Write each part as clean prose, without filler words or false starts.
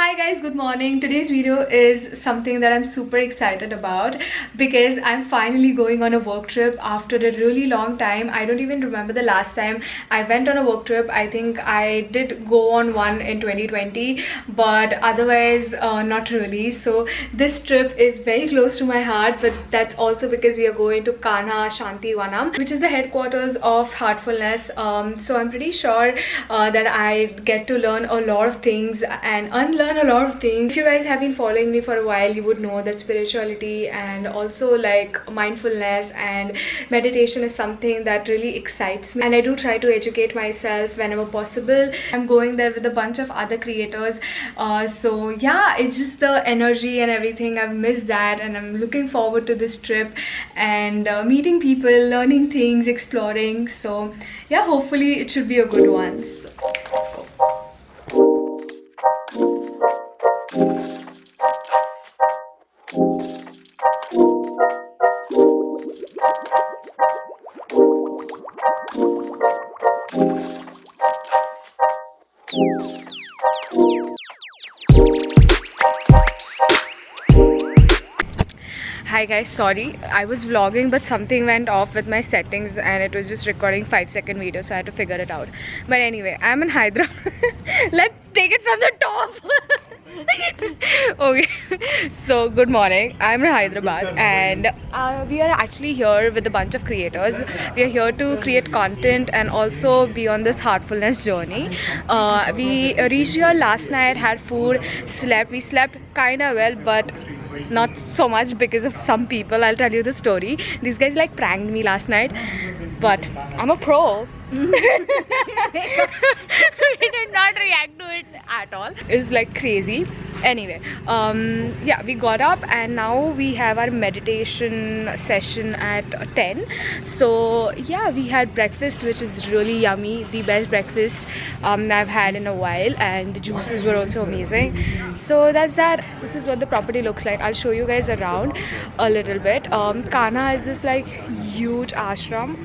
Hi guys, good morning. Today's video is something that I'm super excited about because I'm finally going on a work trip after a really long time. I don't even remember the last time I went on a work trip. I think I did go on one in 2020, but otherwise not really. So this trip is very close to my heart, but that's also because we are going to Kanha Shanti Vanam, which is the headquarters of Heartfulness. So I'm pretty sure that I get to learn a lot of things and unlearn a lot of things. If you guys have been following me for a while, you would know that spirituality and also like mindfulness and meditation is something that really excites me, and I do try to educate myself whenever possible. I'm going there with a bunch of other creators, so yeah, it's just the energy and everything. I've missed that, and I'm looking forward to this trip and meeting people, learning things, exploring. So yeah, hopefully it should be a good one. So, let's go. Hi guys, sorry, I was vlogging but something went off with my settings and it was just recording 5-second video, so I had to figure it out. But anyway, I'm in Hyderabad. Let's take it from the top. Okay, so good morning. I'm in Hyderabad and we are actually here with a bunch of creators. We are here to create content and also be on this heartfulness journey. We reached here last night, had food, slept. We slept kinda well, but not so much because of some people. I'll tell you the story. These guys like pranked me last night, but I'm a pro. We did not react to it at all. It's like crazy. Anyway, yeah, we got up and now we have our meditation session at 10. So yeah, we had breakfast, which is really yummy, the best breakfast I've had in a while, and the juices were also amazing. So that's that. This is what the property looks like. I'll show you guys around a little bit. Kanha is this like huge ashram.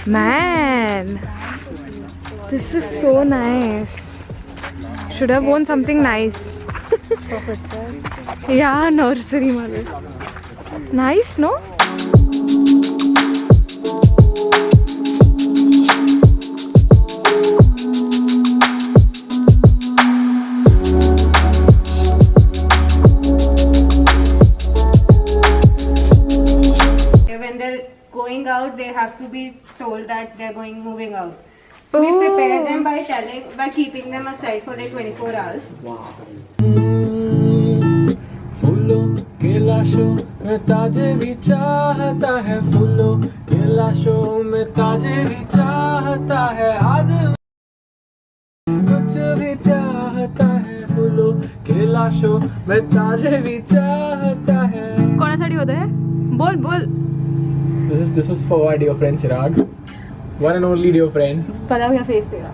Man, this is so nice. Should have worn something nice. Yeah, nursery mother. Nice, no? When they're going out, they have to be told that they're moving out. So we prepare them by keeping them aside for like 24 hours. Wow. फूलों के लाशों में ताजे भी चाहता है, फूलों के लाशों में ताजे भी चाहता है, आदमी कुछ भी चाहता है, फूलों के लाशों में ताजे भी चाहता है. कोणासाठी होतं हे? बोल बोल. This was for our dear friend Chirag, one and only dear friend. पता क्या फेस तेरा?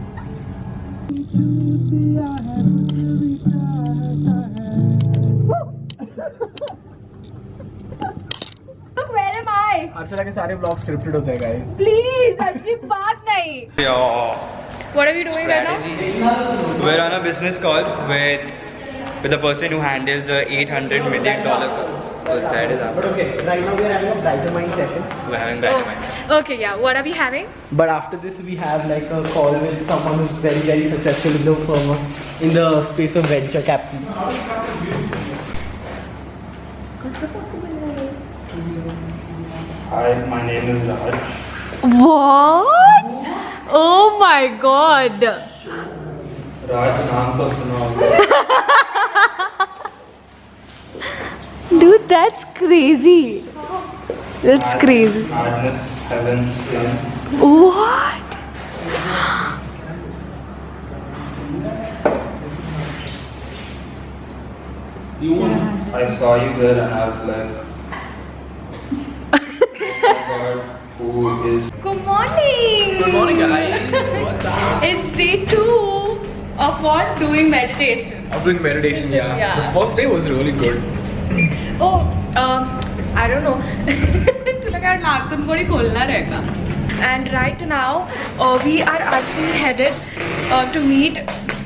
Look, where am I? अर्चना के सारे vlogs scripted होते हैं guys. Please, अच्छी बात नहीं. What are we doing right now? We're on a business call with the person who handles a $800 million. So that is happening. But okay, right now we are having a brighter mind session. We're having brighter minds. Okay, yeah. What are we having? But after this, we have like a call with someone who's very, very successful in the firm, in the space of venture capital. Hi, my name is Raj. What? Oh my god. राज नाम तो सुना होगा. Dude, that's crazy. That's crazy. Madness, heaven, sin. What? I saw you there and I was like, oh God, who is? Good morning. Good morning, guys. What's up? It's day 2 of what? Doing meditation. I'm doing meditation, yeah. Yeah. The first day was really good. Oh, I don't know. तुला काय नाखून कोणी खोलणार आहे का? And right now, we are actually headed to meet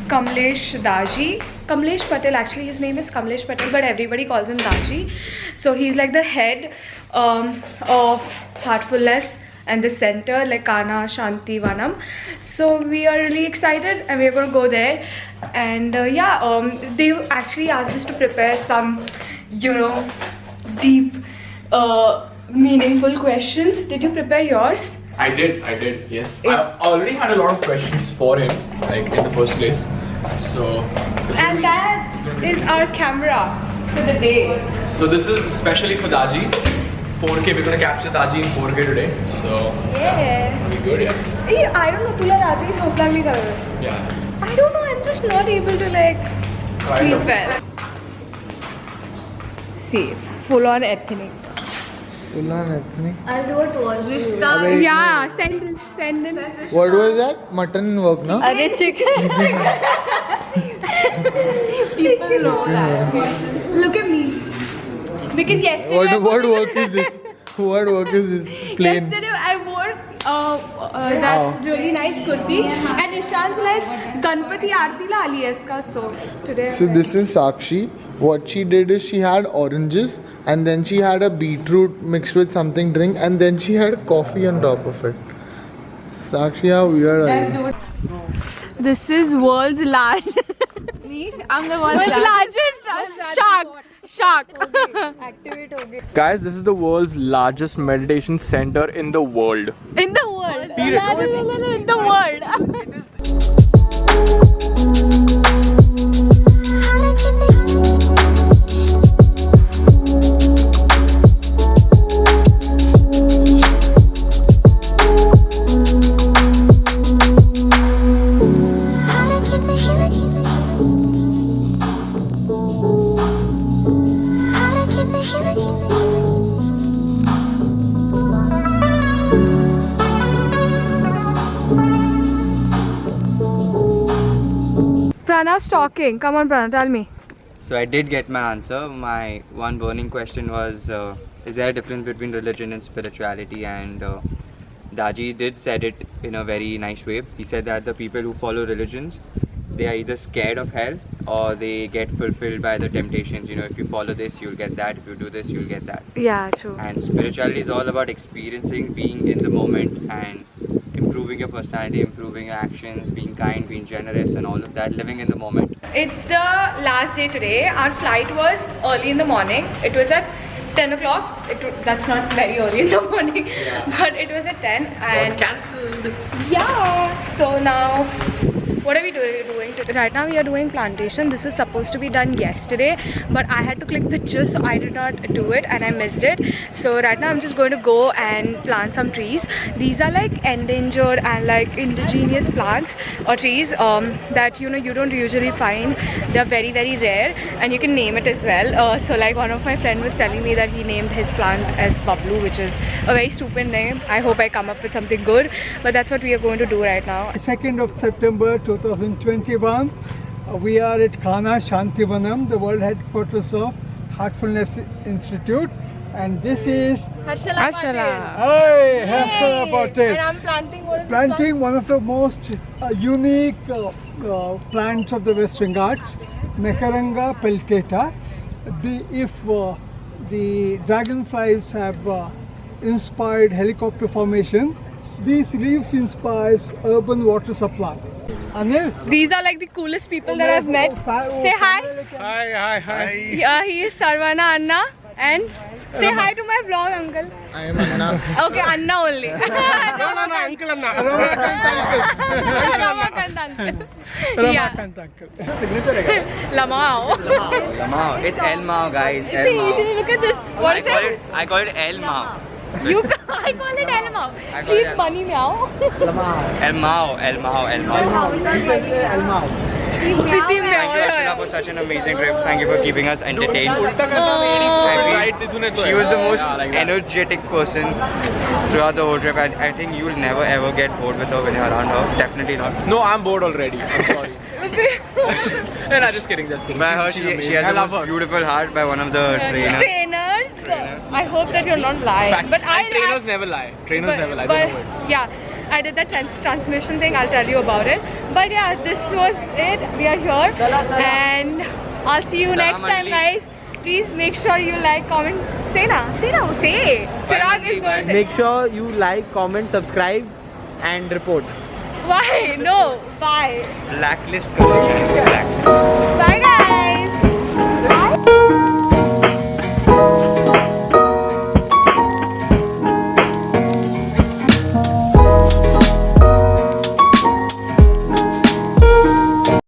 Kamlesh Daji. Kamlesh Patel, actually his name is Kamlesh Patel, but everybody calls him Daji. So he's like the head of Heartfulness and the center, like Kana Shanti Vanam. So we are really excited and we're going to go there. And they actually asked us to prepare some, deep, meaningful questions. Did you prepare yours? I did, yes. I already had a lot of questions for him, like in the first place. So. And that is our camera for the day. So this is especially for Daji. 4K, we're gonna capture Daji in 4K today. So. Yeah. It'll be good, yeah. Hey, I don't know, तुला रात्री झोप लागली का वेळेस? Yeah. I don't know, I'm just not able to like Kind sleep of. well. See, full on ethnic. I'll do a tour. Rishta. Yeah, send in. What was that? Mutton work, no? Arey chicken. People know that. Look at me. Because yesterday. What work is this? What work is this? Plain. Yesterday I wore that really nice kurti, and Ishan's like Ganpati Aarti la ali hai iska, so today. So this is Sakshi. What she did is she had oranges and then she had a beetroot mixed with something drink and then she had coffee on top of it. Sakshi, how weird are you? This is world's largest. Me? I'm the world's largest shark. Activate ho gayi. Guys, this is the world's largest meditation center in the world. In the world. Period. In the world. Pranav's talking. Come on, Pranav, tell me. So I did get my answer. My one burning question was, is there a difference between religion and spirituality? And Daji did said it in a very nice way. He said that the people who follow religions, they are either scared of hell or they get fulfilled by the temptations. If you follow this, you'll get that. If you do this, you'll get that. Yeah, true. And spirituality is all about experiencing, being in the moment and improving your personality, improving your actions, being kind, being generous and all of that, living in the moment. It's the last day today. Our flight was early in the morning. It was at 10 o'clock. That's not very early in the morning, but it was at 10 and Cancelled. yeah. So now, what are we doing today? Right now we are doing plantation. This is supposed to be done yesterday, but I had to click pictures, so I did not do it and I missed it. So right now I'm just going to go and plant some trees. These are like endangered and like indigenous plants or trees that you don't usually find. They're very, very rare and you can name it as well. So like one of my friend was telling me that he named his plant as Bablu, which is a very stupid name. I hope I come up with something good, but that's what we are going to do right now. 2nd of September 2021, we are at Kana Shanti Vanam, the world headquarters of Heartfulness Institute, and this is Harshala. Hi, Harshala Patel. And I'm planting Planting one of the most unique plants of the Western Ghats, Macaranga peltata. If the dragonflies have inspired helicopter formation, these leaves inspires urban water supply. Anil? These are like the coolest people that I've met. Say hi. Hi. He is Sarvana Anna and say hi to my vlog uncle. I am Anna. Okay, Anna only. Uncle Anna. Ramakant uncle. Yeah. Ramakant uncle. Lamao. Lamao. It's El Mao, guys. El See, Mao. look at this. What is it? I call it El Mao. You I call it El Mao. I call it She's El Money Meow. El Mao, El Mao, El Mao. Titi Thank you, Meow. Arshila, for such an amazing trip. Thank you for keeping us entertained. Oh. She was the most energetic person throughout the whole trip. I think you'll never ever get bored with her when you're around her. Definitely not. No, I'm bored already. I'm sorry. No, just kidding, just kidding. By her, she has I the love most her. beautiful heart by one of the trainers. Trainers. I hope that you're not lying. But And trainers never lie. Trainers never lie. They know it. Yeah, I did that transmission thing. I'll tell you about it. But yeah, this was it. We are here, and I'll see you next time, guys. Please make sure you like, comment. Say na. Say. Chirag is going to say. Make sure you like, comment, subscribe, and report. Why? No. Bye. Blacklist. Blacklist.